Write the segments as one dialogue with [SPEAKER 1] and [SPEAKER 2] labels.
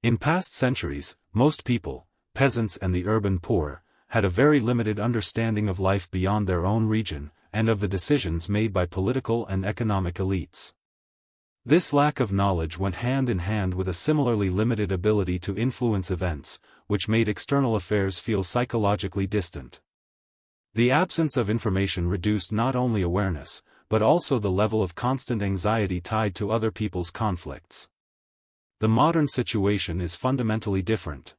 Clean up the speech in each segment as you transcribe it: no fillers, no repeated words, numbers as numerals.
[SPEAKER 1] In past centuries, most people, peasants and the urban poor, had a very limited understanding of life beyond their own region, and of the decisions made by political and economic elites. This lack of knowledge went hand in hand with a similarly limited ability to influence events, which made external affairs feel psychologically distant. The absence of information reduced not only awareness, but also the level of constant anxiety tied to other people's conflicts. The modern situation is fundamentally different.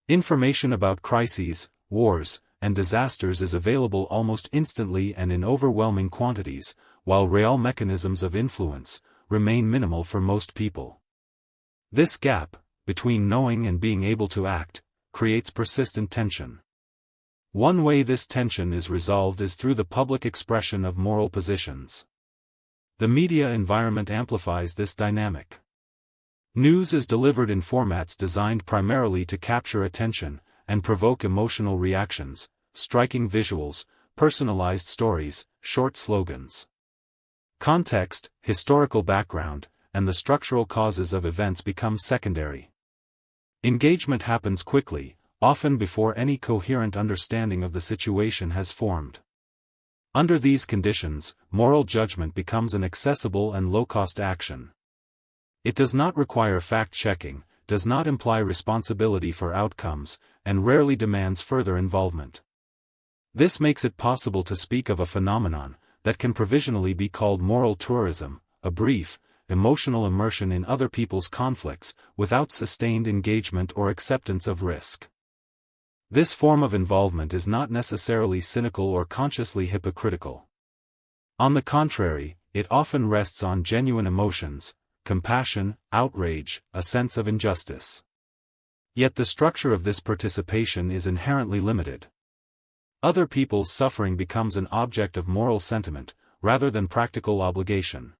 [SPEAKER 1] Information about crises, wars, and disasters is available almost instantly and in overwhelming quantities, while real mechanisms of influence remain minimal for most people. This gap, between knowing and being able to act, creates persistent tension. One way this tension is resolved is through the public expression of moral positions. The media environment amplifies this dynamic. News is delivered in formats designed primarily to capture attention and provoke emotional reactions, striking visuals, personalized stories, short slogans. Context, historical background, and the structural causes of events become secondary. Engagement happens quickly, often before any coherent understanding of the situation has formed. Under these conditions, moral judgment becomes an accessible and low-cost action. It does not require fact-checking, does not imply responsibility for outcomes, and rarely demands further involvement. This makes it possible to speak of a phenomenon that can provisionally be called moral tourism, a brief, emotional immersion in other people's conflicts, without sustained engagement or acceptance of risk. This form of involvement is not necessarily cynical or consciously hypocritical. On the contrary, it often rests on genuine emotions, compassion, outrage, a sense of injustice. Yet the structure of this participation is inherently limited. Other people's suffering becomes an object of moral sentiment, rather than practical obligation.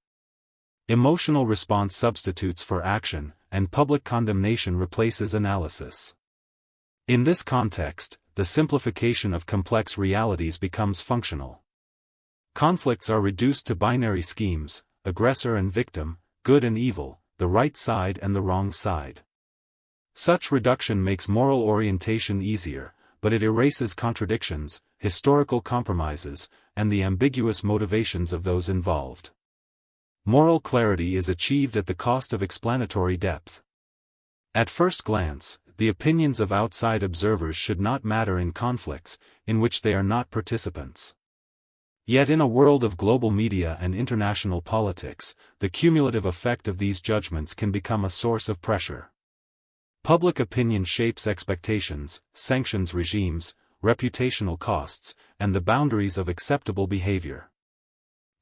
[SPEAKER 1] Emotional response substitutes for action, and public condemnation replaces analysis. In this context, the simplification of complex realities becomes functional. Conflicts are reduced to binary schemes, aggressor and victim, good and evil, the right side and the wrong side. Such reduction makes moral orientation easier, but it erases contradictions, historical compromises, and the ambiguous motivations of those involved. Moral clarity is achieved at the cost of explanatory depth. At first glance, the opinions of outside observers should not matter in conflicts, in which they are not participants. Yet in a world of global media and international politics, the cumulative effect of these judgments can become a source of pressure. Public opinion shapes expectations, sanctions regimes, reputational costs, and the boundaries of acceptable behavior.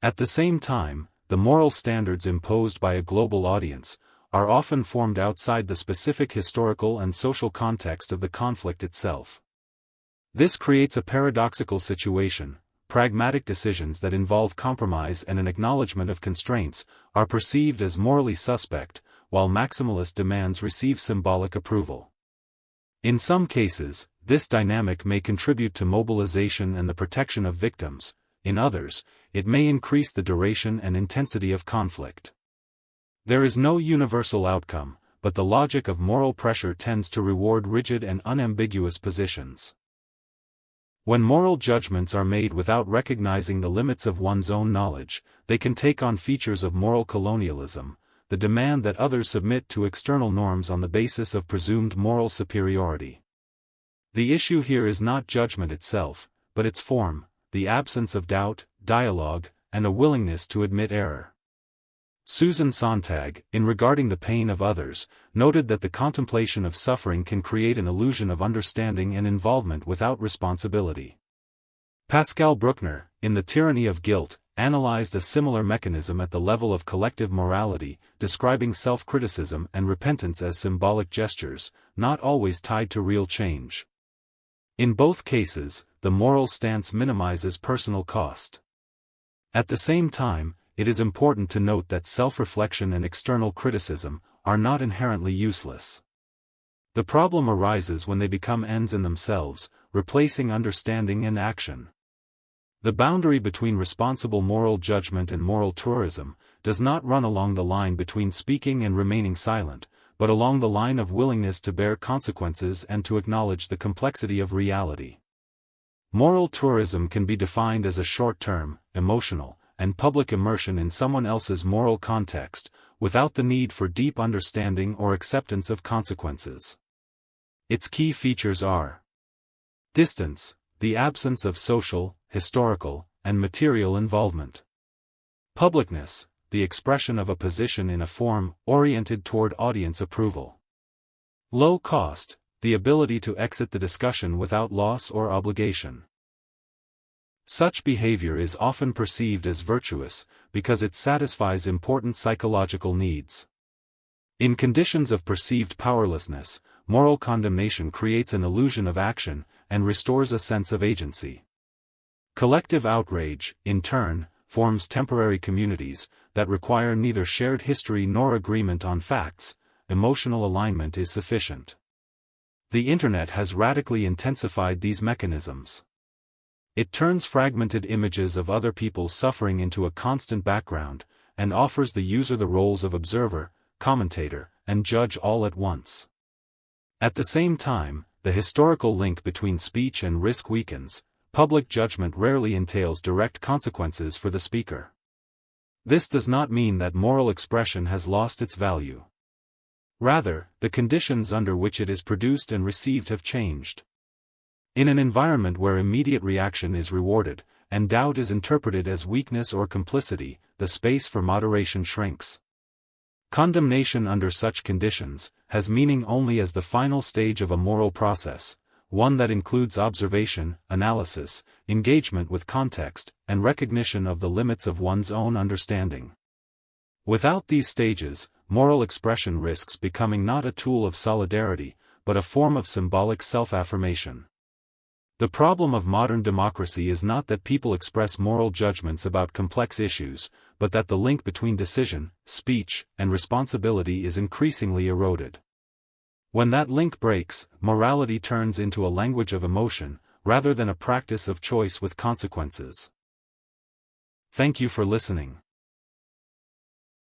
[SPEAKER 1] At the same time, the moral standards imposed by a global audience are often formed outside the specific historical and social context of the conflict itself. This creates a paradoxical situation. Pragmatic decisions that involve compromise and an acknowledgement of constraints are perceived as morally suspect, while maximalist demands receive symbolic approval. In some cases, this dynamic may contribute to mobilization and the protection of victims. In others, it may increase the duration and intensity of conflict. There is no universal outcome, but the logic of moral pressure tends to reward rigid and unambiguous positions. When moral judgments are made without recognizing the limits of one's own knowledge, they can take on features of moral colonialism, the demand that others submit to external norms on the basis of presumed moral superiority. The issue here is not judgment itself, but its form, the absence of doubt, dialogue, and a willingness to admit error. Susan Sontag, in Regarding the Pain of Others, noted that the contemplation of suffering can create an illusion of understanding and involvement without responsibility. Pascal Bruckner, in The Tyranny of Guilt, analyzed a similar mechanism at the level of collective morality, describing self-criticism and repentance as symbolic gestures, not always tied to real change. In both cases, the moral stance minimizes personal cost. At the same time, it is important to note that self-reflection and external criticism are not inherently useless. The problem arises when they become ends in themselves, replacing understanding and action. The boundary between responsible moral judgment and moral tourism does not run along the line between speaking and remaining silent, but along the line of willingness to bear consequences and to acknowledge the complexity of reality. Moral tourism can be defined as a short-term, emotional, and public immersion in someone else's moral context, without the need for deep understanding or acceptance of consequences. Its key features are distance, the absence of social, historical, and material involvement. Publicness, the expression of a position in a form oriented toward audience approval. Low cost, the ability to exit the discussion without loss or obligation. Such behavior is often perceived as virtuous because it satisfies important psychological needs. In conditions of perceived powerlessness, moral condemnation creates an illusion of action and restores a sense of agency. Collective outrage, in turn, forms temporary communities that require neither shared history nor agreement on facts. Emotional alignment is sufficient. The Internet has radically intensified these mechanisms. It turns fragmented images of other people's suffering into a constant background, and offers the user the roles of observer, commentator, and judge all at once. At the same time, the historical link between speech and risk weakens. Public judgment rarely entails direct consequences for the speaker. This does not mean that moral expression has lost its value. Rather, the conditions under which it is produced and received have changed. In an environment where immediate reaction is rewarded, and doubt is interpreted as weakness or complicity, the space for moderation shrinks. Condemnation under such conditions has meaning only as the final stage of a moral process, one that includes observation, analysis, engagement with context, and recognition of the limits of one's own understanding. Without these stages, moral expression risks becoming not a tool of solidarity, but a form of symbolic self-affirmation. The problem of modern democracy is not that people express moral judgments about complex issues, but that the link between decision, speech, and responsibility is increasingly eroded. When that link breaks, morality turns into a language of emotion, rather than a practice of choice with consequences. Thank you for listening.